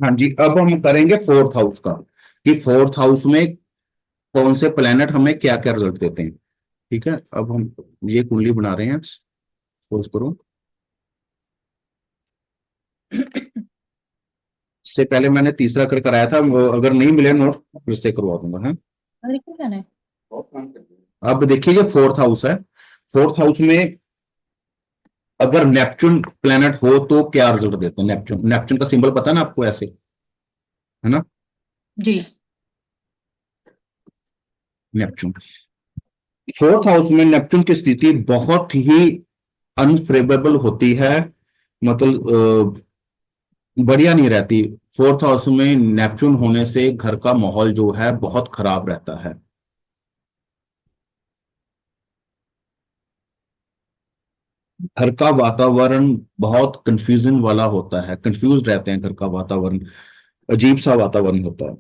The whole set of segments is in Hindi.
हाँ जी, अब हम करेंगे फोर्थ हाउस का, कि फोर्थ हाउस में कौन से प्लेनेट हमें क्या क्या रिजल्ट देते हैं। ठीक है, अब हम ये कुंडली बना रहे हैं, सपोज करो। इससे पहले मैंने तीसरा कर कराया था, वो अगर नहीं मिले नोट फिर से करवा दूंगा है। अरे क्या करना है? अब देखिए ये फोर्थ हाउस है। फोर्थ हाउस में अगर नेपच्यून प्लेनेट हो तो क्या रिजल्ट देते हैं। नेपच्यून, नेपच्यून का सिंबल पता है ना आपको, ऐसे है ना, जी। नेपच्यून। फोर्थ हाउस में नेपच्यून की स्थिति बहुत ही अनफेवरेबल होती है, मतलब बढ़िया नहीं रहती। फोर्थ हाउस में नेपच्यून होने से घर का माहौल जो है बहुत खराब रहता है। घर का वातावरण बहुत कंफ्यूजन वाला होता है, कंफ्यूज रहते हैं, घर का वातावरण अजीब सा वातावरण होता है।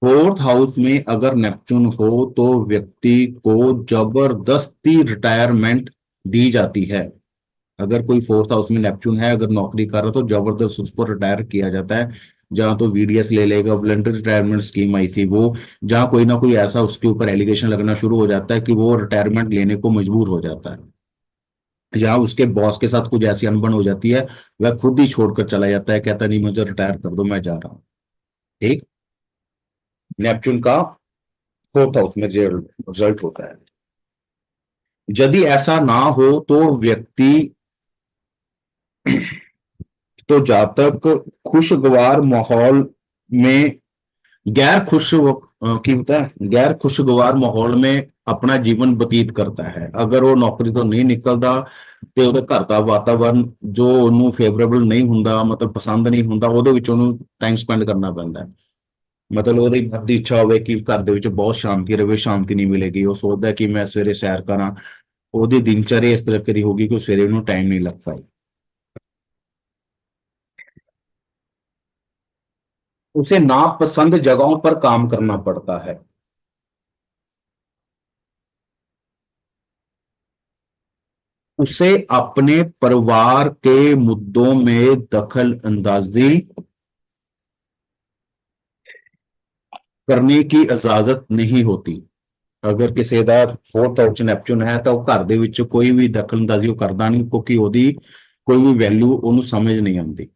फोर्थ हाउस में अगर नेपच्यून हो तो व्यक्ति को जबरदस्ती रिटायरमेंट दी जाती है। अगर कोई फोर्थ हाउस में नेपच्यून है, अगर नौकरी कर रहा है तो जबरदस्त उसको रिटायर किया जाता है। जहां तो वीडीएस ले लेगा, वॉलंटरी रिटायरमेंट स्कीम आई थी वो, जहां कोई ना कोई ऐसा उसके ऊपर एलिगेशन लगना शुरू हो जाता है कि वो रिटायरमेंट लेने को मजबूर हो जाता है। जहां उसके बॉस के साथ कुछ ऐसी अनबन हो जाती है, वह खुद ही छोड़कर चला जाता है, कहता नहीं मुझे रिटायर कर दो, मैं जा रहा हूँ। ठीक, नेपच्यून का फोर्थ हाउस में रिजल्ट होता है। यदि ऐसा ना हो तो व्यक्ति, तो जातक खुशगवार माहौल में, गैर खुश की होता है, गैर खुशगवार माहौल में अपना जीवन व्यतीत करता है। अगर वो नौकरी तो नहीं निकलता ਤੇ ਉਹਦੇ ਘਰ ਦਾ ਵਾਤਾਵਰਨ ਜੋ ਉਹਨੂੰ ਫੇਵਰੇਬਲ ਨਹੀਂ ਹੁੰਦਾ, ਮਤਲਬ ਪਸੰਦ ਨਹੀਂ ਹੁੰਦਾ, ਉਹਦੇ ਵਿੱਚ ਉਹਨੂੰ ਟਾਈਮ ਸਪੈਂਡ ਕਰਨਾ ਪੈਂਦਾ ਹੈ। ਮਤਲਬ ਉਹਦੀ ਮਨ ਦੀ ਇੱਛਾ ਹੋਵੇ ਕਿ ਘਰ ਦੇ ਵਿੱਚ ਬਹੁਤ ਸ਼ਾਂਤੀ ਰਹੇ, ਸ਼ਾਂਤੀ ਨਹੀਂ ਮਿਲੇਗੀ। ਉਹ ਸੋਚਦਾ ਕਿ ਮੈਂ ਸਵੇਰੇ ਸੈਰ ਕਰਾਂ, ਉਹਦੀ ਦਿਨਚर्या ਇਸ ਤਰ੍ਹਾਂ ਦੀ ਹੋਗੀ ਕਿ ਸਵੇਰੇ ਉਹਨੂੰ ਟਾਈਮ ਨਹੀਂ ਲੱਗ ਪਾਏ। उसे नापसंद जगहों पर काम करना पड़ता है। उसे अपने परिवार के मुद्दों में दखल अंदाजी करने की इजाजत नहीं होती। अगर किसी ਦਾ फोर्थ हाउस ਨੈਪਚੂਨ ਹੈ ਤਾਂ ਉਹ ਘਰ ਦੇ ਵਿੱਚ ਕੋਈ ਵੀ ਦਖਲਅੰਦਾਜ਼ੀ ਉਹ ਕਰਦਾ ਨਹੀਂ, ਕਿਉਂਕਿ ਉਹਦੀ ਕੋਈ ਵੀ ਵੈल्यू ਉਹਨੂੰ समझ नहीं आती।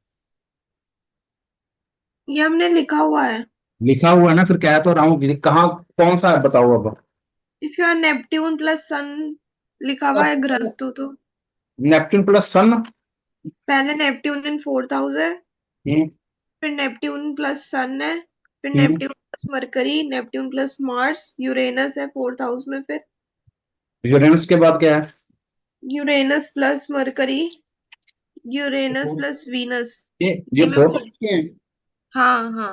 ये हमने लिखा हुआ है। लिखा हुआ है ना, फिर कह तो रहा हूँ कि कहाँ, कौन सा है बताओ अब। इसके बाद नेपट्यून प्लस सन लिखा हुआ है ग्रस्तु तो। नेपच्यून प्लस सन। पहले नेपट्यून इन फोर्थ हाउस है, हम्म। फिर नेपट्यून प्लस सन है, फिर हम्म। Neptune plus Mercury, Neptune plus Mars, Uranus है फोर्थ हाउस में। फिर यूरेनस के बाद क्या है। Uranus plus Mercury, Uranus plus Venus. ये ये मैं फोर्थ भूल। हाउस के हैं। हाँ हाँ।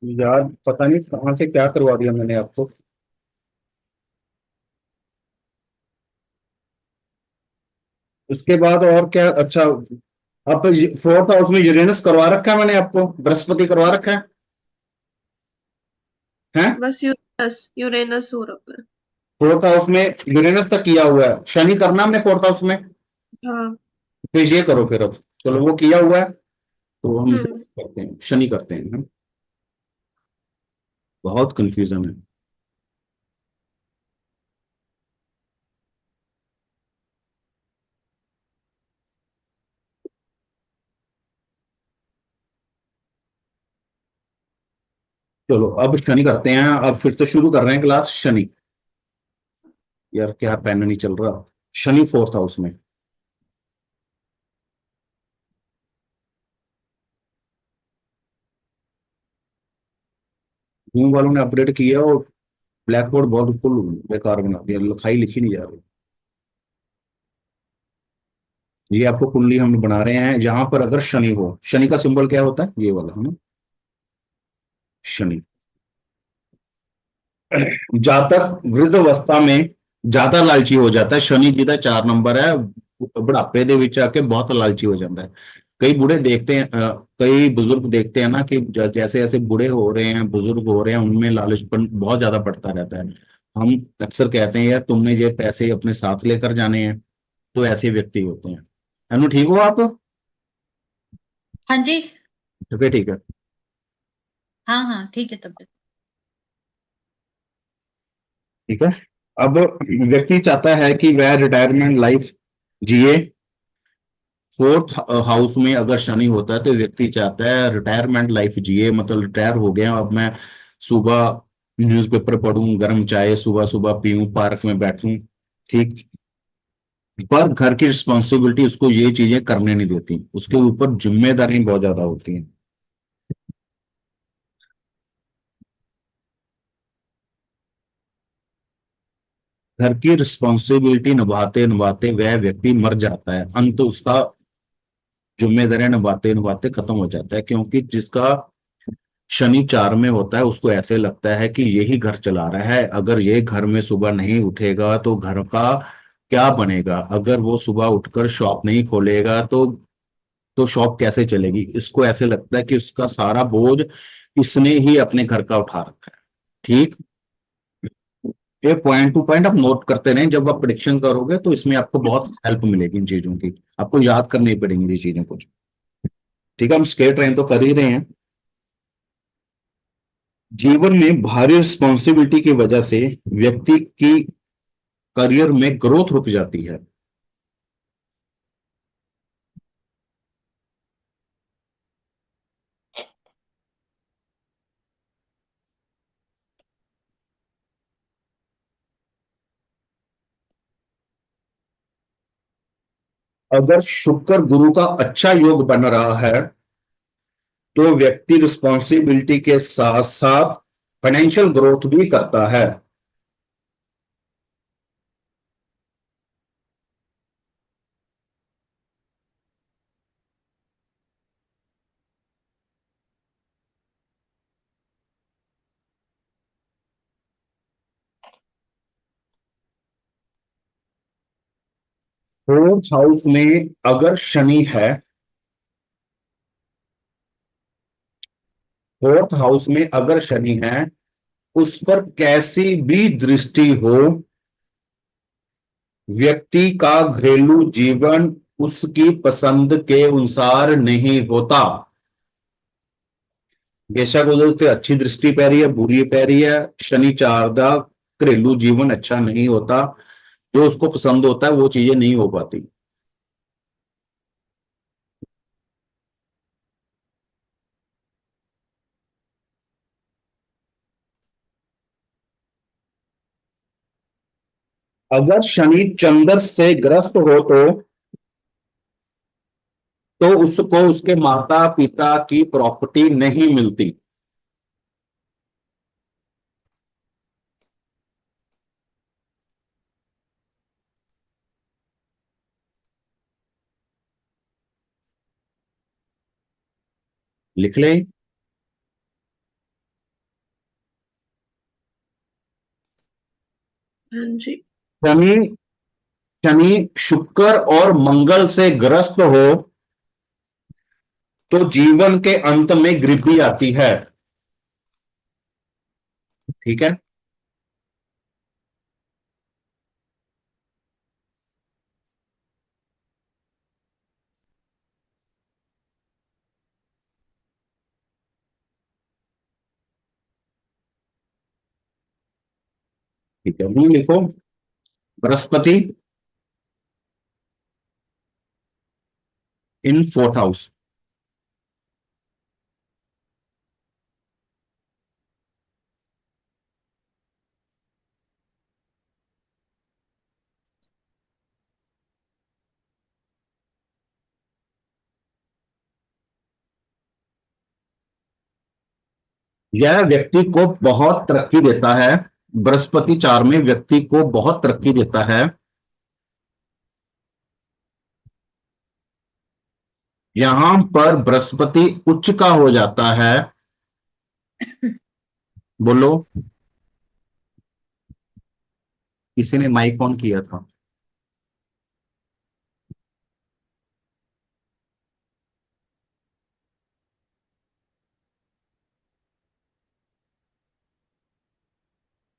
यार पता नहीं कहाँ से क्या करवा दिया मैंने आपको। उसके बाद और क्या, अच्छा अब फोर्थ हाउस में यूरेनस करवा रखा है मैंने आपको, बृहस्पति करवा रखा है। हैं, बस यूरेनस यूरेनस हो रखा है। फोर्थ हाउस में यूरेनस तक किया हुआ है, शनि करना हमने फोर्थ हाउस में। हाँ। फिर ये करो फिर, अब चलो वो किया हुआ है तो हम इसे हम्म। करते हैं, शनि करते हैं हम। बहुत कंफ्यूजन है। चलो अब शनि करते हैं, अब फिर से शुरू कर रहे हैं क्लास शनि। यार क्या पेन नहीं चल रहा। शनि फोर्थ हाउस में। जूम वालों ने अपडेट किया और ब्लैक बोर्ड बहुत फुल बेकार बना दिया, लिखाई लिखी नहीं जा रही। ये आपको कुंडली हम बना रहे हैं, जहां पर अगर शनि हो, शनि का सिंबल क्या होता है, ये वाला है ना, शनि। जातक वृद्ध अवस्था में ज्यादा लालची हो जाता है। शनि ਜਿਹਦਾ 4 नंबर है, बुढ़ापे ਦੇ ਵਿੱਚ आके बहुत लालची हो जाता है। कई बूढ़े देखते हैं, कई बुजुर्ग देखते हैं ना कि जैसे जैसे बूढ़े हो रहे हैं, बुजुर्ग हो रहे हैं, उनमें लालचपन बहुत ज्यादा बढ़ता रहता है। हम अक्सर कहते हैं यार तुमने ये पैसे अपने साथ लेकर जाने हैं, तो ऐसे व्यक्ति होते हैं। अनु ठीक हो आप? हाँ जी। ओके ठीक है। हाँ हाँ ठीक है तब। ठीक है। अब व्यक्ति चाहता है कि वह रिटायरमेंट लाइफ जिए। फोर्थ हाउस में अगर शनि होता है तो व्यक्ति चाहता है रिटायरमेंट लाइफ जिए, मतलब रिटायर हो गया अब मैं सुबह न्यूज़पेपर पढूं, गर्म चाय सुबह सुबह पीऊं, पार्क में बैठूं। ठीक। पर घर की रिस्पॉन्सिबिलिटी उसको ये चीजें करने नहीं देती, उसके ऊपर जिम्मेदारी बहुत ज्यादा होती है। घर की रिस्पॉन्सिबिलिटी निभाते निभाते वह व्यक्ति मर जाता है, अंत उसका जिम्मेदारियां निभाते निभाते खत्म हो जाता है, क्योंकि जिसका शनि 4 में होता है उसको ऐसे लगता है कि यही घर चला रहा है, अगर ये घर में सुबह नहीं उठेगा तो घर का क्या बनेगा, अगर वो सुबह उठकर शॉप नहीं खोलेगा तो शॉप कैसे चलेगी। इसको ऐसे लगता है कि उसका सारा बोझ इसने ही अपने घर का उठा रखा है। ठीक। ये पॉइंट टू पॉइंट आप नोट करते रहें, जब आप प्रिडिक्शन करोगे तो इसमें आपको बहुत हेल्प मिलेगी इन चीजों की, आपको याद करनी पड़ेंगी ये चीजें कुछ। ठीक है, हम स्केट ट्रेन तो कर ही रहे हैं। जीवन में भारी रिस्पॉन्सिबिलिटी की वजह से व्यक्ति की करियर में ग्रोथ रुक जाती है। अगर शुक्र गुरु का अच्छा योग बन रहा है तो व्यक्ति रिस्पॉन्सिबिलिटी के साथ साथ फाइनेंशियल ग्रोथ भी करता है। फोर्थ हाउस में अगर शनि है, फोर्थ हाउस में अगर शनि है, उस पर कैसी भी दृष्टि हो, व्यक्ति का घरेलू जीवन उसकी पसंद के अनुसार नहीं होता। बेशक उधर से अच्छी दृष्टि पै रही है बुरी पै रही है, शनि चारदा घरेलू जीवन अच्छा नहीं होता, जो उसको पसंद होता है वो चीजें नहीं हो पाती। अगर शनि चंद्र से ग्रस्त हो तो उसको उसके माता पिता की प्रॉपर्टी नहीं मिलती। लिख लें। हाँ जी। शनि शनि शुक्र और मंगल से ग्रस्त हो तो जीवन के अंत में गरीबी आती है। ठीक है। ठीक है, ये लिखो। बृहस्पति इन फोर्थ हाउस। यह व्यक्ति को बहुत तरक्की देता है। बृहस्पति 4 में व्यक्ति को बहुत तरक्की देता है। यहां पर बृहस्पति उच्च का हो जाता है। बोलो। किसी ने माइक ऑन किया था?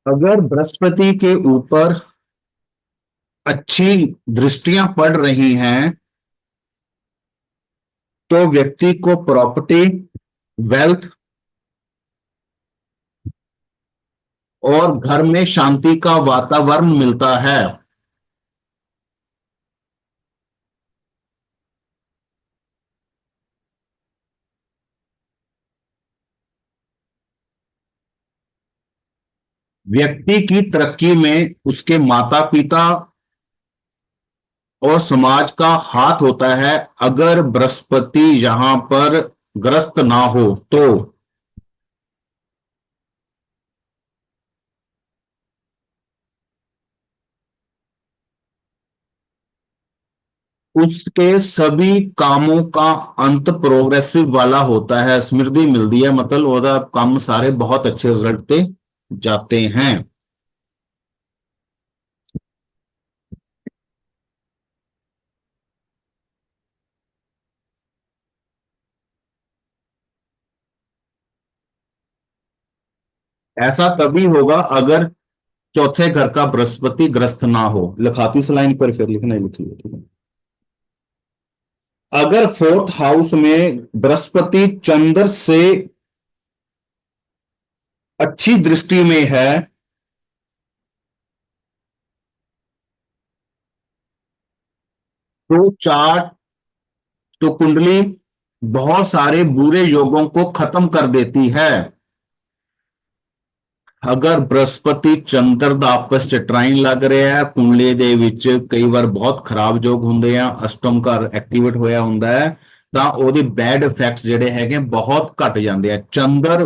अगर बृहस्पति के ऊपर अच्छी दृष्टियां पड़ रही हैं तो व्यक्ति को प्रॉपर्टी, वेल्थ और घर में शांति का वातावरण मिलता है। व्यक्ति की तरक्की में उसके माता पिता और समाज का हाथ होता है। अगर बृहस्पति यहां पर ग्रस्त ना हो तो उसके सभी कामों का अंत प्रोग्रेसिव वाला होता है। समृद्धि मिलती है, मतलब ਉਹਦਾ काम सारे बहुत अच्छे रिजल्ट पे जाते हैं। ऐसा तभी होगा अगर चौथे घर का बृहस्पति ग्रस्त ना हो। लिखाती इस लाइन पर, फिर लिखना ही लिखिए, ठीक है। अगर फोर्थ हाउस में बृहस्पति चंद्र से अच्छी दृष्टि में है तो चार्ट, तो कुंडली बहुत सारे बुरे योगों को खत्म कर देती है। अगर बृहस्पति चंद्र ਦਾ ਆਪਸ ਚ ਟ੍ਰਾਈਨ ਲੱਗ ਰਿਹਾ ਹੈ, ਕੁੰਡਲੀ ਦੇ ਵਿੱਚ ਕਈ ਵਾਰ ਬਹੁਤ ਖਰਾਬ ਯੋਗ ਹੁੰਦੇ ਆ, ਅਸ਼ਟਮ ਘਰ ਐਕਟੀਵੇਟ ਹੋਇਆ ਹੁੰਦਾ ਹੈ, ਤਾਂ ਉਹਦੇ ਬੈਡ ਇਫੈਕਟਸ ਜਿਹੜੇ ਹੈਗੇ ਬਹੁਤ ਘਟ ਜਾਂਦੇ ਆ। ਚੰਦਰ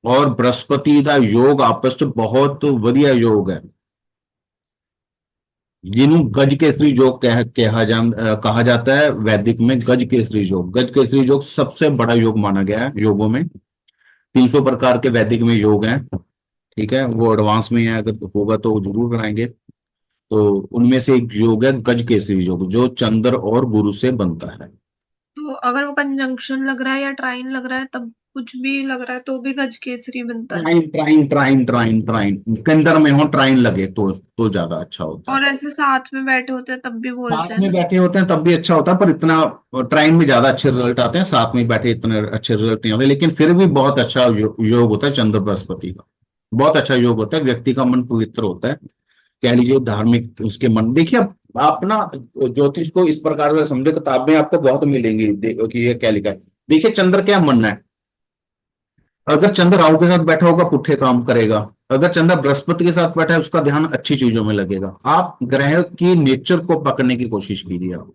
ਔਰ ਬ੍ਰਹਸਪਤੀ ਦਾ ਯੋਗ ਆਪਸ ਚ ਬਹੁਤ ਵਧੀਆ ਯੋਗ ਹੈ, ਜਿਹਨੂੰ गज केसरी योग कहा जाता है। वैदिक में गज केसरी योग, गज केसरी योग सबसे बड़ा योग माना गया है योगों में। 300 प्रकार के वैदिक में योग हैं, ठीक है, वो एडवांस में है, अगर होगा तो जरूर कराएंगे। तो उनमें से एक योग है गज केसरी योग, जो चंद्र और गुरु से बनता है। तो अगर वो कंजंक्शन लग रहा है या ट्राइन लग रहा है, तब कुछ भी लग रहा है तो भी गज केसरी बनता है। ट्राइन ट्राइन ट्राइन ट्राइन ट्राइन केंद्र में हो, ट्राइन लगे तो ज्यादा अच्छा होता है। और ऐसे साथ में बैठे होते हैं तब भी बोलते साथ हैं में ना। बैठे होते हैं तब भी अच्छा होता है, पर इतना ट्राइन में ज्यादा अच्छे रिजल्ट आते हैं, साथ में बैठे इतने अच्छे रिजल्ट नहीं आते, लेकिन फिर भी बहुत अच्छा योग होता है चंद्र बृहस्पति का। बहुत अच्छा योग होता है, व्यक्ति का मन पवित्र होता है, कह लीजिए धार्मिक उसके मन। देखिए आप ना ज्योतिष को इस प्रकार से समझे, किताबें आपको बहुत मिलेंगी कि ये क्या लिखा है। देखिए चंद्र क्या मानना है, अगर चंद्र राहु के साथ बैठा होगा पुठ्ठे काम करेगा, अगर चंद्र बृहस्पति के साथ बैठा है उसका ध्यान अच्छी चीजों में लगेगा। आप ग्रह की नेचर को पकड़ने की कोशिश कीजिए आप,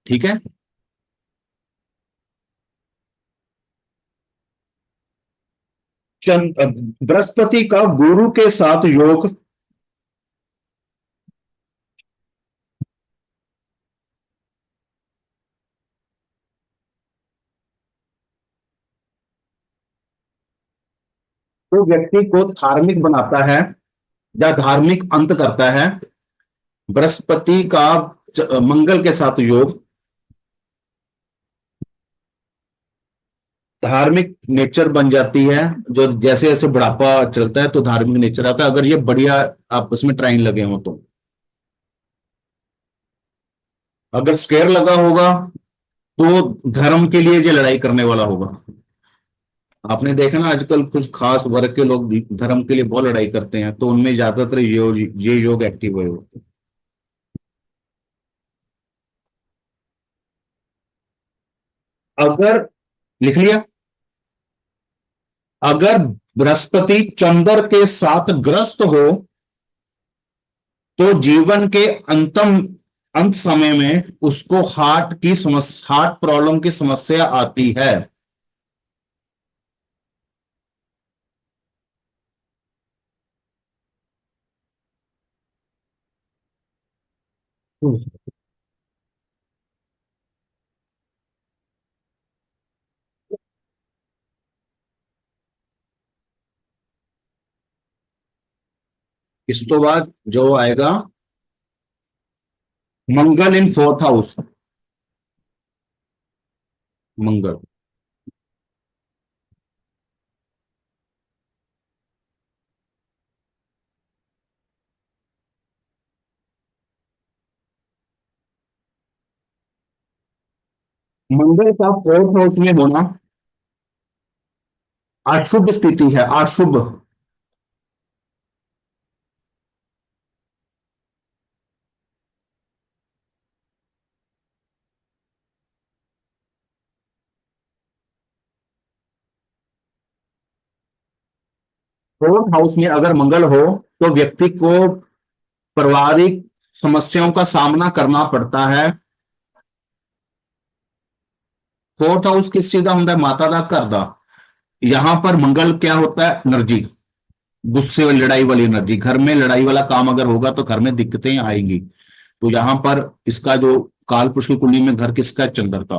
ठीक है। बृहस्पति का गुरु के साथ योग तो व्यक्ति को धार्मिक बनाता है या धार्मिक अंत करता है। बृहस्पति का मंगल के साथ योग धार्मिक नेचर बन जाती है। जो जैसे जैसे बुढ़ापा चलता है तो धार्मिक नेचर आता है, अगर ये बढ़िया आपस में ट्राइन लगे हो तो। अगर स्क्वायर लगा होगा तो धर्म के लिए ये लड़ाई करने वाला होगा। आपने देखा ना आजकल कुछ खास वर्ग के लोग भी धर्म के लिए बहुत लड़ाई करते हैं, तो उनमें ज्यादातर ये योग एक्टिव हुए होते हैं। अगर, लिख लिया, अगर बृहस्पति चंद्र के साथ ग्रस्त हो तो जीवन के अंत समय में उसको हार्ट की समस्या, हार्ट प्रॉब्लम की समस्या आती है। इस तो बाद जो आएगा मंगल इन फोर्थ हाउस, मंगल। मंगल का फोर्थ हाउस में होना अशुभ स्थिति है, अशुभ। फोर्थ हाउस में अगर मंगल हो तो व्यक्ति को पारिवारिक समस्याओं का सामना करना पड़ता है। फोर्थ हाउस किस चीज का होता है? माता का, घर का। यहां पर मंगल क्या होता है? एनर्जी, गुस्से वाली, लड़ाई वाली एनर्जी। घर में लड़ाई वाला काम अगर होगा तो घर में दिक्कतें आएंगी। तो यहां पर इसका जो काल पुरुष की कुंडली में घर किसका है? चंद्र का।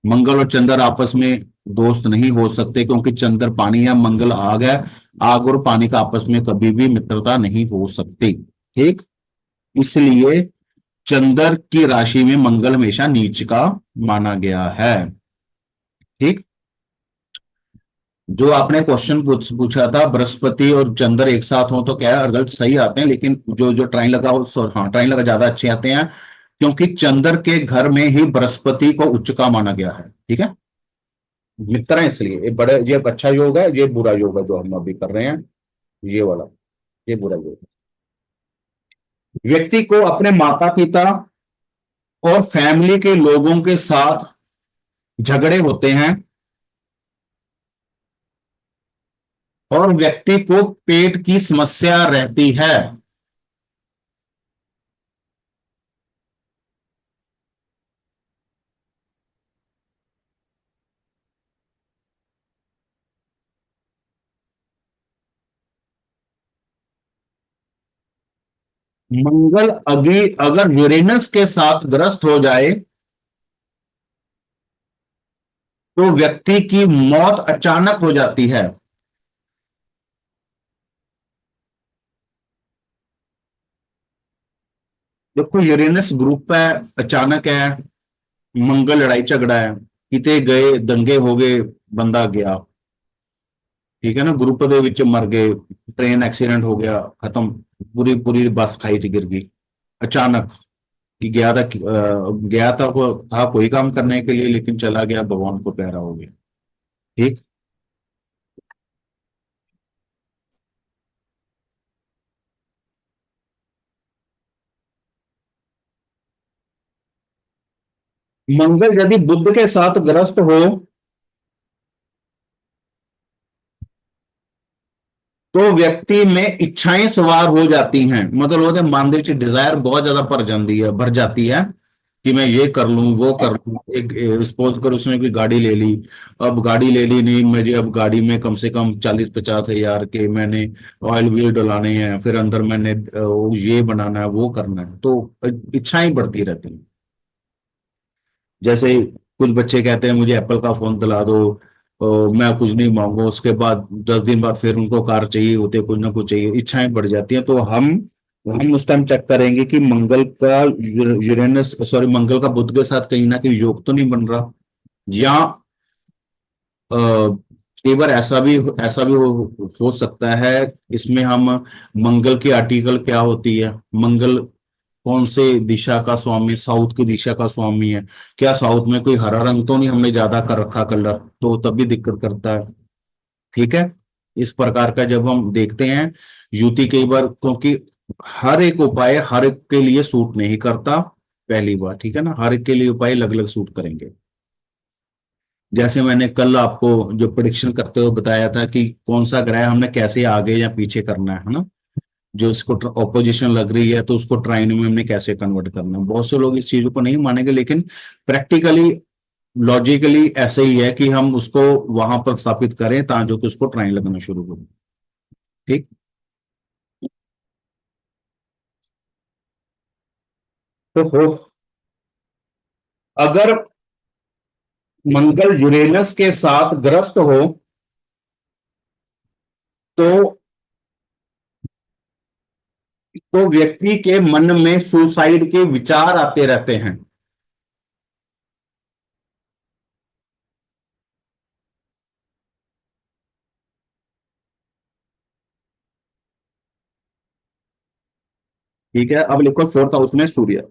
मंगल और चंद्र आपस में दोस्त नहीं हो सकते, क्योंकि चंद्र पानी है, मंगल आग है। आग और पानी का आपस में कभी भी मित्रता नहीं हो सकती। ठीक। इसलिए चंद्र की राशि में मंगल हमेशा नीच का माना गया है। ठीक। जो आपने क्वेश्चन पूछा था, बृहस्पति और चंद्र एक साथ हो तो क्या रिजल्ट सही आते हैं, लेकिन जो जो ट्राइन लगा हो, हाँ ट्राइन लगा ज्यादा अच्छे आते हैं, क्योंकि चंद्र के घर में ही बृहस्पति को उच्च का माना गया है। ठीक है, मित्र है, इसलिए ये बड़े, ये अच्छा योग है, ये बुरा योग है जो हम अभी कर रहे हैं, ये वाला, ये बुरा योग है। व्यक्ति को अपने माता पिता और फैमिली के लोगों के साथ झगड़े होते हैं, और व्यक्ति को पेट की समस्या रहती है। मंगल अभी अगर यूरेनस के साथ ग्रस्त हो जाए तो व्यक्ति की मौत अचानक हो जाती है। देखो, यूरेनस ग्रुप है, अचानक है, मंगल लड़ाई झगड़ा है, किते गए, दंगे हो गए, बंदा गया, ठीक है ना, ग्रुप ਦੇ ਵਿੱਚ मर गए, ट्रेन एक्सीडेंट हो गया, खत्म, पूरी पूरी बस खाई च गिर गई अचानक। कि गया था वो, था कोई काम करने के लिए, लेकिन चला गया भगवान को प्यारा हो गया। ठीक। मंगल यदि बुध के साथ ग्रस्त हो तो व्यक्ति में इच्छाएं सवार हो जाती हैं, मतलब ਉਹਦੇ मन में डिजायर बहुत ज्यादा भर जाती है कि मैं ये कर लूं, वो कर लूं। एक सपोज कर उसने कोई गाड़ी ले ली, अब गाड़ी ले ली, नहीं मुझे अब गाड़ी में कम से कम 40-50 हजार के मैंने ऑयल व्हील डलाने हैं, फिर अंदर मैंने ये बनाना है, वो करना है, तो इच्छाएं बढ़ती रहती हैं। जैसे कुछ बच्चे कहते हैं मुझे एप्पल का फोन दिला दो, मैं कुछ नहीं मांगू, उसके बाद 10 दिन बाद फिर उनको कार चाहिए होते, कुछ ना कुछ चाहिए, इच्छाएं बढ़ जाती हैं। तो हम उस टाइम चेक करेंगे कि मंगल का यूरेनस, सॉरी, मंगल का बुध के साथ कहीं ना कहीं योग तो नहीं बन रहा, या अ, कई बार हो सकता है। इसमें हम मंगल की आर्टिकल क्या होती है, मंगल कौन से दिशा का स्वामी, साउथ की दिशा का स्वामी है, क्या साउथ में कोई हरा रंग तो नहीं हमने ज्यादा कर रखा कलर, तो तब भी दिक्कत करता है। ठीक है। इस प्रकार का जब हम देखते हैं, युति कई बार, क्योंकि हर एक उपाय हर एक के लिए सूट नहीं करता, पहली बार, ठीक है ना, हर एक के लिए उपाय अलग अलग सूट करेंगे। जैसे मैंने कल आपको जो प्रिडिक्शन करते हुए बताया था कि कौन सा ग्रह हमने कैसे आगे या पीछे करना है ना, जो इसको ऑपोजिशन लग रही है तो उसको ट्राइन में हमने कैसे कन्वर्ट करना है। बहुत से लोग इस चीजों को नहीं मानेंगे, लेकिन प्रैक्टिकली, लॉजिकली ऐसे ही है कि हम उसको वहां पर स्थापित करें ताकि कि उसको ट्राइन लगना शुरू हो। ठीक। तो हो, अगर मंगल यूरेनस के साथ ग्रस्त हो तो व्यक्ति के मन में सुसाइड के विचार आते रहते हैं। ठीक है, अब लिखो फोर्थ हाउस में सूर्य।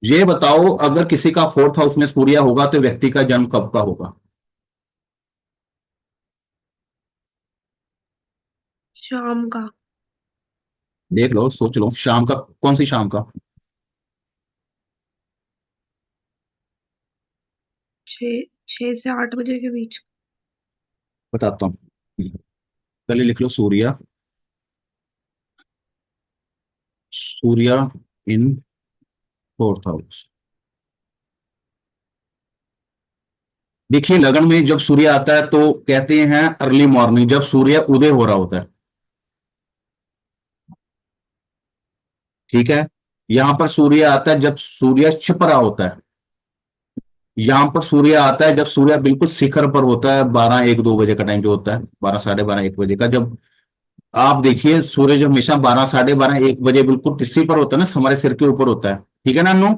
ये बताओ, अगर किसी का फोर्थ हाउस में सूर्य होगा तो व्यक्ति का जन्म कब का होगा? शाम का। देख लो, सोच लो, शाम का। कौन सी शाम का? 6 से 8 बजे के बीच। बताता हूँ। पहले लिख लो सूर्य। सूर्य इन फोर्थ हाउस। देखिए, लगन में जब सूर्य आता है तो कहते हैं अर्ली मॉर्निंग, जब सूर्य उदय हो रहा होता है। ठीक है। यहां पर सूर्य आता है जब सूर्य छिप रहा होता है। यहां पर सूर्य आता है जब सूर्य बिल्कुल शिखर पर होता है, 12 1 2 बजे का टाइम जो होता है, 12 12:30 1 बजे का। जब आप देखिए, सूर्य जो हमेशा 12 12:30 1 बजे बिल्कुल तिस्सी पर होता है ना, हमारे सिर के ऊपर होता है। ठीक है ना अनु?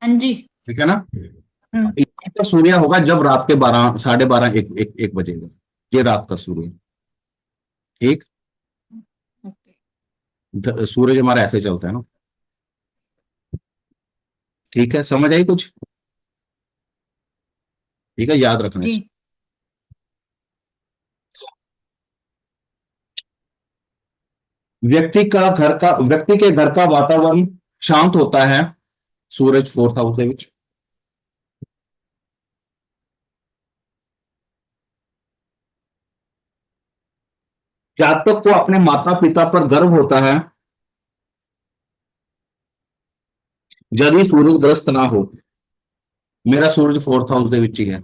हाँ जी। ठीक है ना? हम्म। यहाँ पर सूर्य होगा जब रात के 12 12:30 1 बजे का। ये रात का सूर्य। ठीक। ओके। सूरज हमारा ऐसे चलता है ना। ठीक है, समझ आई कुछ? ठीक है, याद रखना जी। इसको। व्यक्ति के घर का वातावरण शांत होता है सूरज फोर्थ हाउस के विच। जातक को अपने माता पिता पर गर्व होता है यदि सूरज ग्रस्त ना हो। मेरा सूरज फोर्थ हाउस ਦੇ ਵਿੱਚ ਹੀ ਹੈ,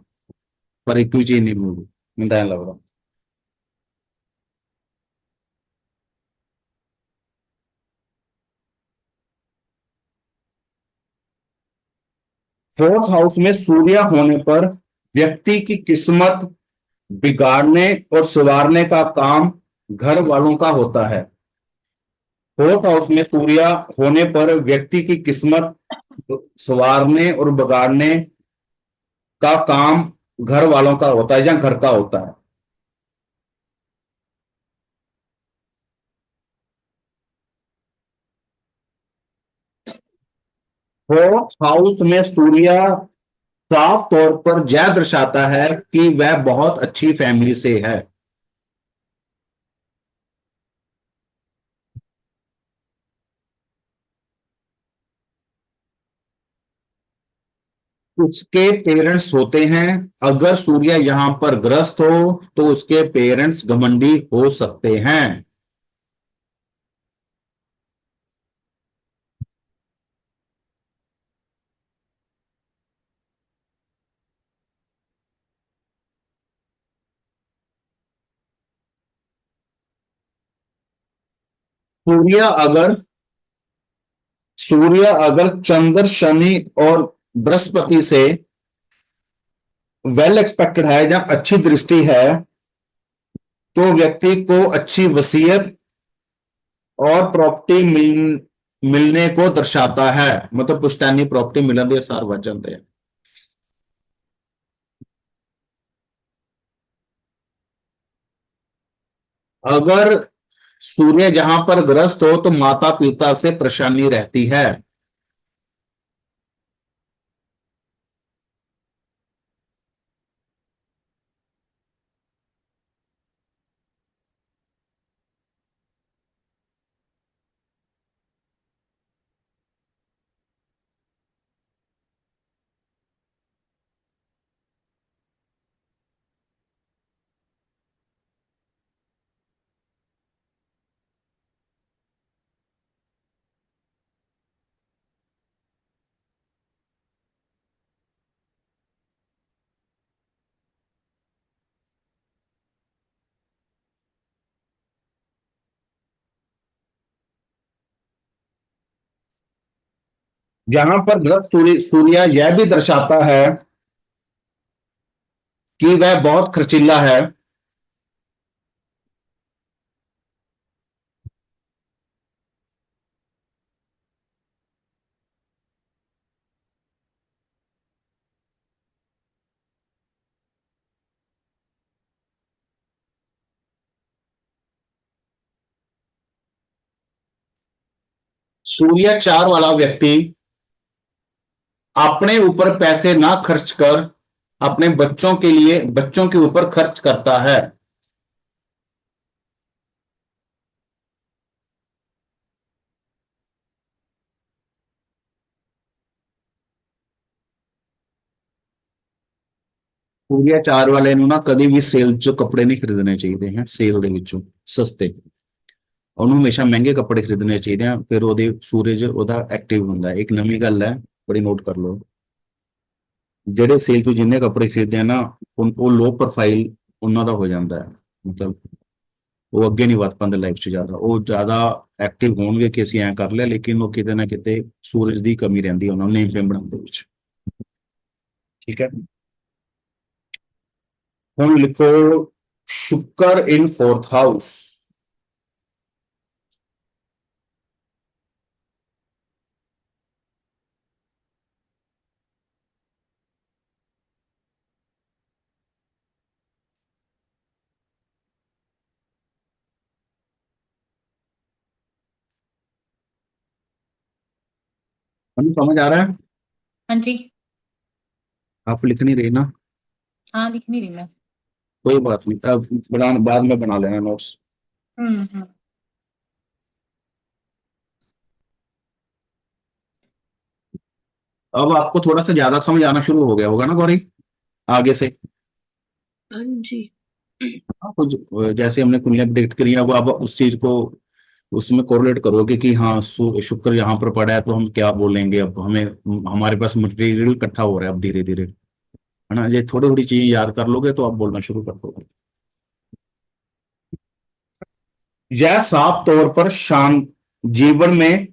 ਪਰ ਇੱਕ ਵੀ ਚੀਜ਼ ਨਹੀਂ ਮਿਲੂਗੀ। ਮੈਨੂੰ ਤਾਂ ਐਂ ਲੱਗਦਾ। फोर्थ हाउस में सूर्य होने पर व्यक्ति की किस्मत बिगाड़ने और संवारने का काम घर वालों का होता है। फोर्थ हाउस में सूर्य होने पर व्यक्ति की किस्मत संवारने और बिगाड़ने का काम घर वालों का होता है या घर का होता है। फोर्थ हाउस में सूर्य साफ तौर पर यह दर्शाता है कि वह बहुत अच्छी फैमिली से है। उसके पेरेंट्स होते हैं। अगर सूर्य यहां पर ग्रस्त हो तो उसके पेरेंट्स घमंडी हो सकते हैं। सूर्य अगर सूर्य अगर चंद्र शनि और बृहस्पति से वेल एक्सपेक्टेड है या अच्छी दृष्टि है तो व्यक्ति को अच्छी वसीयत और प्रॉपर्टी मिलने को दर्शाता है। मतलब पुश्तैनी प्रॉपर्टी मिलने के सार बच जाते हैं। अगर सूर्य जहां पर ग्रस्त हो तो माता पिता से परेशानी रहती है। यहां पर ग्रस्त सूर्य यह भी दर्शाता है कि वह बहुत खर्चीला है। सूर्य 4 वाला व्यक्ति अपने ऊपर पैसे ना खर्च कर अपने बच्चों के ऊपर खर्च करता है। सूर्य 4 ਵਾਲੇ ਨੂੰ ਨਾ ਕਦੀ ਵੀ ਸੇਲ ਚੋਂ ਕੱਪੜੇ ਨਹੀਂ ਖਰੀਦਣੇ ਚਾਹੀਦੇ ਹੈ, ਸੇਲ ਦੇ ਵਿੱਚੋਂ ਸਸਤੇ। ਉਹਨੂੰ ਹਮੇਸ਼ਾ ਮਹਿੰਗੇ ਕੱਪੜੇ ਖਰੀਦਣੇ ਚਾਹੀਦੇ ਆ, ਫਿਰ ਉਹਦੇ ਸੂਰਜ ਉਹਦਾ ਐਕਟਿਵ ਹੁੰਦਾ ਹੈ। ਇੱਕ ਨਵੀਂ ਗੱਲ ਹੈ, ਬੜੀ ਨੋਟ ਕਰ ਲਓ। ਜਿਹੜੇ ਸੇਲ ਚੋਂ ਜਿੰਨੇ ਕੱਪੜੇ ਖਰੀਦਦੇ ਆ ਨਾ, ਉਹ ਲੋ ਪ੍ਰੋਫਾਈਲ ਉਹਨਾਂ ਦਾ ਹੋ ਜਾਂਦਾ ਹੈ। ਮਤਲਬ ਉਹ ਅੱਗੇ ਨਹੀਂ ਵੱਧ ਪਾਉਂਦੇ ਲਾਈਫ 'ਚ, ਜ਼ਿਆਦਾ ਉਹ ਜ਼ਿਆਦਾ ਐਕਟਿਵ ਹੋਣਗੇ ਕਿ ਅਸੀਂ ਐਂ ਕਰ ਲਿਆ, ਲੇਕਿਨ ਉਹ ਕਿਤੇ ਨਾ ਕਿਤੇ ਸੂਰਜ ਦੀ ਕਮੀ ਰਹਿੰਦੀ ਹੈ ਉਹਨਾਂ ਨੂੰ ਨੇਮ ਫੇਮ ਬਣਾਉਣ ਦੇ ਵਿੱਚ। ਠੀਕ ਹੈ, ਹੁਣ ਲਿਖੋ ਸ਼ੁਕਰ ਇਨ 4th ਹਾਊਸ। समझ आ रहा है? हाँ जी। आप लिख नहीं रही ना? हाँ, लिख नहीं रही मैं। कोई बात नहीं, अब बाद में बना लेना नोट्स। हम्म। अब आपको थोड़ा सा ज्यादा समझ आना शुरू हो गया होगा ना गौरी, आगे से। हाँ जी। हाँ, कुछ जैसे हमने कुंडलियां प्रेडिक्ट करी है, वो अब उस चीज को उसमें कोरिलेट करोगे कि हाँ शुक्र यहाँ पर पड़ा है तो हम क्या बोलेंगे। अब हमें हमारे पास मटेरियल इकट्ठा हो रहा है अब धीरे धीरे, है ना। ये थोड़ी थोड़ी चीजें याद कर लोगे तो आप बोलना शुरू कर दोगे। यह साफ तौर पर शांत जीवन में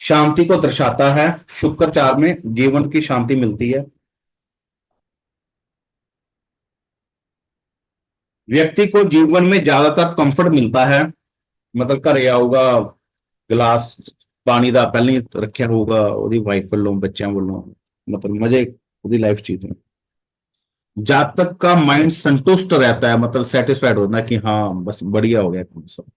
शांति को दर्शाता है। शुक्राचार में जीवन की शांति मिलती है। व्यक्ति को जीवन में ज्यादातर कंफर्ट मिलता है। मतलब ਘਰੇ ਆਊਗਾ ਗਲਾਸ ਪਾਣੀ ਦਾ ਪਹਿਲਾਂ ਹੀ ਰੱਖਿਆ ਹੋਊਗਾ ਉਹਦੀ ਵਾਈਫ ਵੱਲੋਂ ਬੱਚਿਆਂ ਵੱਲੋਂ, मतलब मजे ਉਹਦੀ लाइफ चीज है। जातक का माइंड संतुष्ट रहता है, मतलब सेटिस्फाइड होता है कि हाँ बस बढ़िया हो गया सब।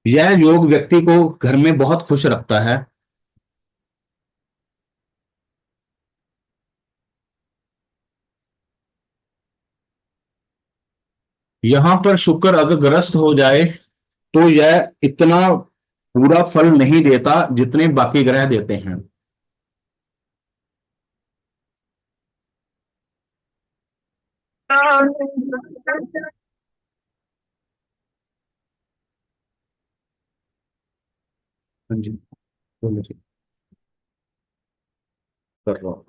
यह योग व्यक्ति को घर में बहुत खुश रखता है। यहां पर शुक्र अगर ग्रस्त हो जाए तो यह इतना पूरा फल नहीं देता जितने बाकी ग्रह देते हैं। हाँ जी, बोलो जी। कर रहा हूँ।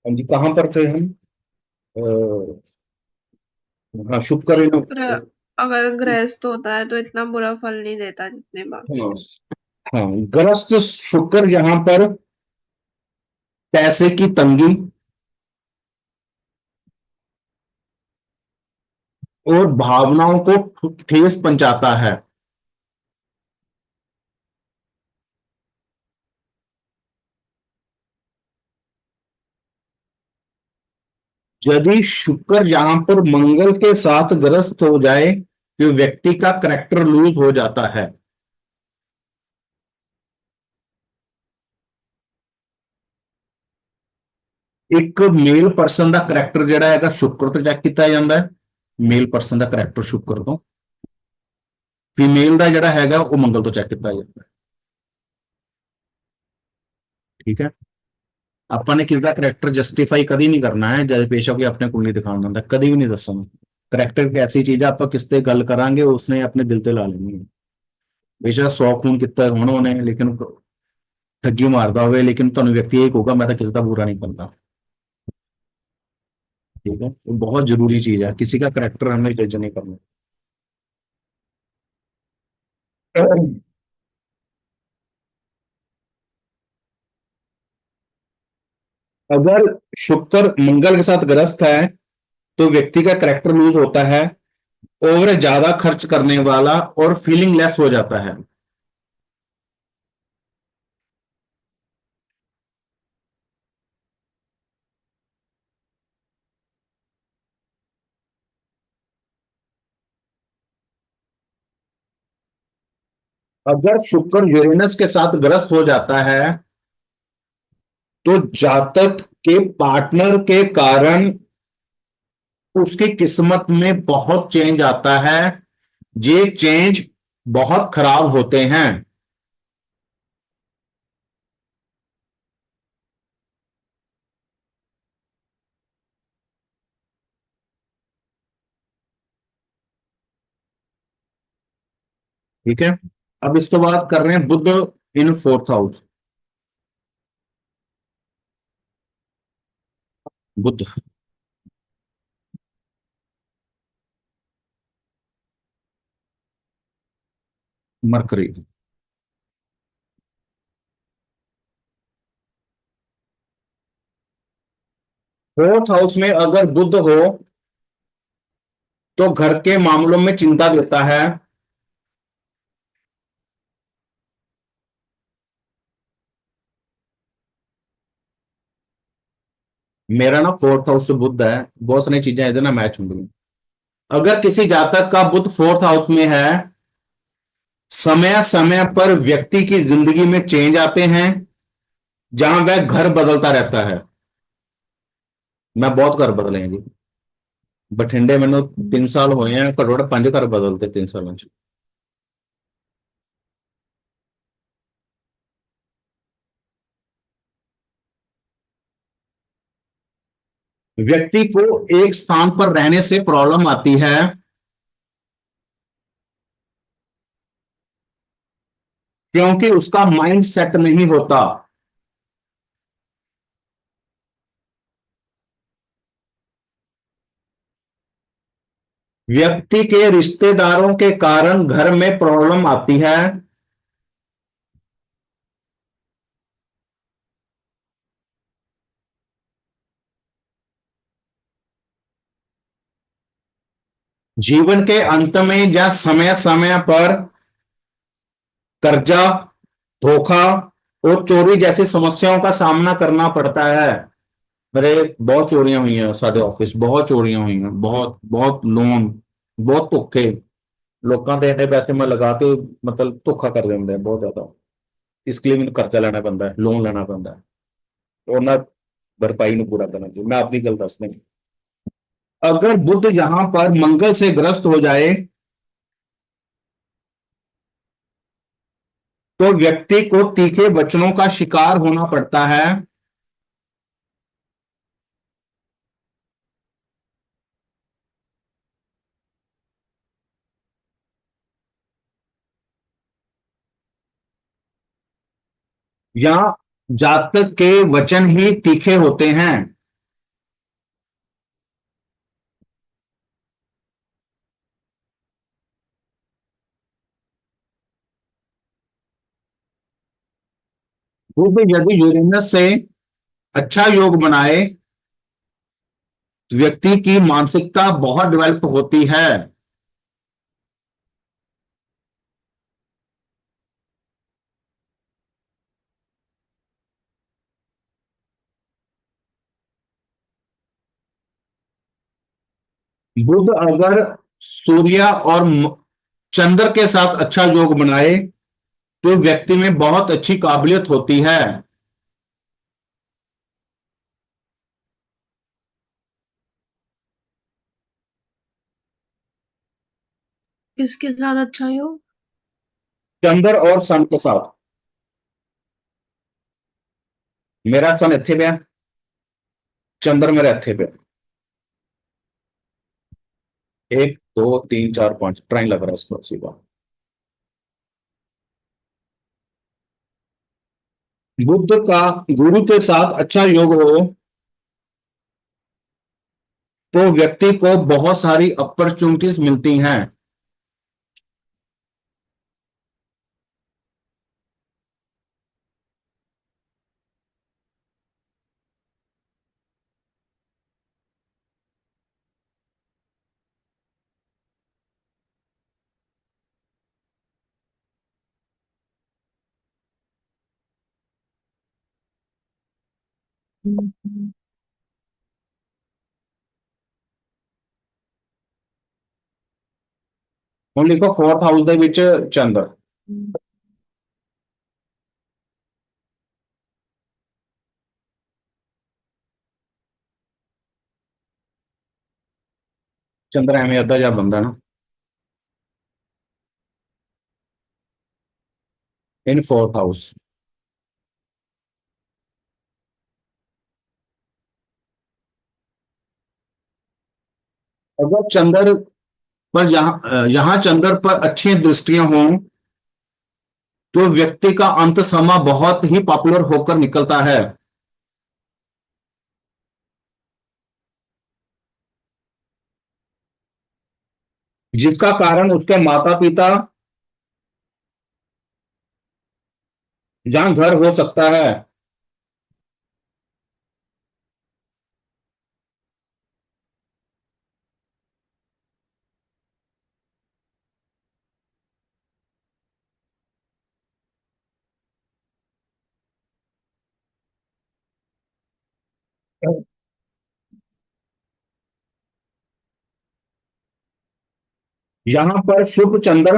हाँ जी, कहाँ पर थे हम? हाँ, शुक्र शुक्र अगर गृहस्थ होता है तो इतना बुरा फल नहीं देता जितने बाकी। हाँ, हाँ, ग्रस्त शुक्र यहाँ पर पैसे की तंगी और भावनाओं को ठेस पहुंचाता है। यदि शुक्र यहां पर मंगल के साथ ग्रस्त हो जाए तो व्यक्ति का करेक्टर लूज हो जाता है। एक मेल पर्सन का करैक्टर ਜਿਹੜਾ ਹੈਗਾ ਸ਼ੁਕਰ ਤੋਂ ਚੈੱਕ ਕੀਤਾ ਜਾਂਦਾ ਹੈ। ਮੇਲ ਪਰਸਨ ਦਾ ਕਰੈਕਟਰ ਸ਼ੁਕਰ ਤੋਂ, ਫੀਮੇਲ ਦਾ ਜਿਹੜਾ ਹੈਗਾ ਉਹ ਮੰਗਲ ਤੋਂ ਚੈੱਕ ਕੀਤਾ ਜਾਂਦਾ ਹੈ। ਠੀਕ ਹੈ, ਆਪਾਂ ਨੇ ਕਿਸ ਦਾ ਕਰੈਕਟਰ ਜਸਟੀਫਾਈ ਕਦੀ ਨਹੀਂ ਕਰਨਾ ਹੈ ਜਦ ਪੇਸ਼ਾ ਕੋਈ ਆਪਣੇ ਕੁੰਡਲੀ ਦਿਖਾਉਣ ਹੁੰਦਾ, ਕਦੀ ਵੀ ਨਹੀਂ ਦੱਸਣਾ। ਕਰੈਕਟਰ ਇੱਕ ਐਸੀ ਚੀਜ਼ ਆ, ਆਪਾਂ ਕਿਸ ਤੇ ਗੱਲ ਕਰਾਂਗੇ ਉਸਨੇ ਆਪਣੇ ਦਿਲ ਤੇ ਲਾ ਲੈਣੀ ਹੈ। ਬੇਸ਼ੱਕ 100 ਖੂਨ ਕੀਤਾ ਹੋਣ ਉਹਨੇ, ਲੇਕਿਨ ਠੱਗੀ ਮਾਰਦਾ ਹੋਵੇ, लेकिन ਤੁਹਾਨੂੰ ਵਿਅਕਤੀ ਇਹ ਕਹੂਗਾ मैं तो किसी का बुरा नहीं करता। ठीक है, तो बहुत जरूरी चीज है, किसी का करेक्टर हमें जज नहीं करना। अगर शुक्र मंगल के साथ ग्रस्त है तो व्यक्ति का करेक्टर लूज होता है और ज्यादा खर्च करने वाला और फीलिंग लेस हो जाता है। अगर शुक्र यूरेनस के साथ ग्रस्त हो जाता है तो जातक के पार्टनर के कारण उसकी किस्मत में बहुत चेंज आता है। ये चेंज बहुत खराब होते हैं। ठीक है। अब इसके बाद कर रहे हैं Budh in fourth house. Budh, Mercury. Fourth house में अगर बुध हो तो घर के मामलों में चिंता देता है। मेरा ना फोर्थ हाउस से बुध है, बहुत सारी चीजें इधर ना मैच होंगी। अगर किसी जातक का बुध फोर्थ हाउस में है, समय समय पर व्यक्ति की जिंदगी में चेंज आते हैं जहां वह घर बदलता रहता है। मैं बहुत घर बदले हैं जी। बठिंडे मैंने 3 साल हुए हैं, घटोड़े 5 घर बदलते 3 सालों से। व्यक्ति को एक स्थान पर रहने से प्रॉब्लम आती है क्योंकि उसका माइंड सेट नहीं होता। व्यक्ति के रिश्तेदारों के कारण घर में प्रॉब्लम आती है। जीवन के अंत में या समय समय पर कर्जा, धोखा और चोरी जैसी समस्याओं का सामना करना पड़ता है। मेरे बहुत चोरियां हुई हैं, साढ़े ऑफिस बहुत चोरियां हुई हैं, बहुत बहुत लोन, बहुत धोखे। लोगों के इन्ने पैसे मैं लगा के मतलब धोखा कर देंगे बहुत ज्यादा। इसके लिए मैंने कर्जा लेना पैंदा है, लोन लेना पैंदा है और ना भरपाई ਨੂੰ पूरा करना चाहिए। मैं अपनी गल दस नहीं। अगर बुध यहां पर मंगल से ग्रस्त हो जाए तो व्यक्ति को तीखे वचनों का शिकार होना पड़ता है। या जातक के वचन ही तीखे होते हैं। बुध यदि यूरेनस से अच्छा योग बनाए तो व्यक्ति की मानसिकता बहुत डेवलप होती है। बुध अगर सूर्य और चंद्र के साथ अच्छा योग बनाए तो व्यक्ति में बहुत अच्छी काबिलियत होती है। किसके साथ अच्छा योग? चंद्र और सन के साथ। मेरा सन इत्थे पे है, चंद्र मेरा इत्थे पे है। 1 2 3 4 5 ट्राइन लग रहा है इसको सीधा। बुध का गुरु के साथ अच्छा योग हो तो व्यक्ति को बहुत सारी अपॉर्चुनिटीज मिलती हैं। ਹੁਣ ਲਿਖੋ फोर्थ हाउस ਦੇ ਵਿੱਚ ਚੰਦਰ। चंद्र अहमियत या बंदा ना इन फोर्थ हाउस। अगर चंद्र पर यहाँ चंद्र पर अच्छी दृष्टियां हों तो व्यक्ति का अंत समय बहुत ही पॉपुलर होकर निकलता है, जिसका कारण उसके माता पिता जहां घर हो सकता है। यहाँ पर शुभ चंद्र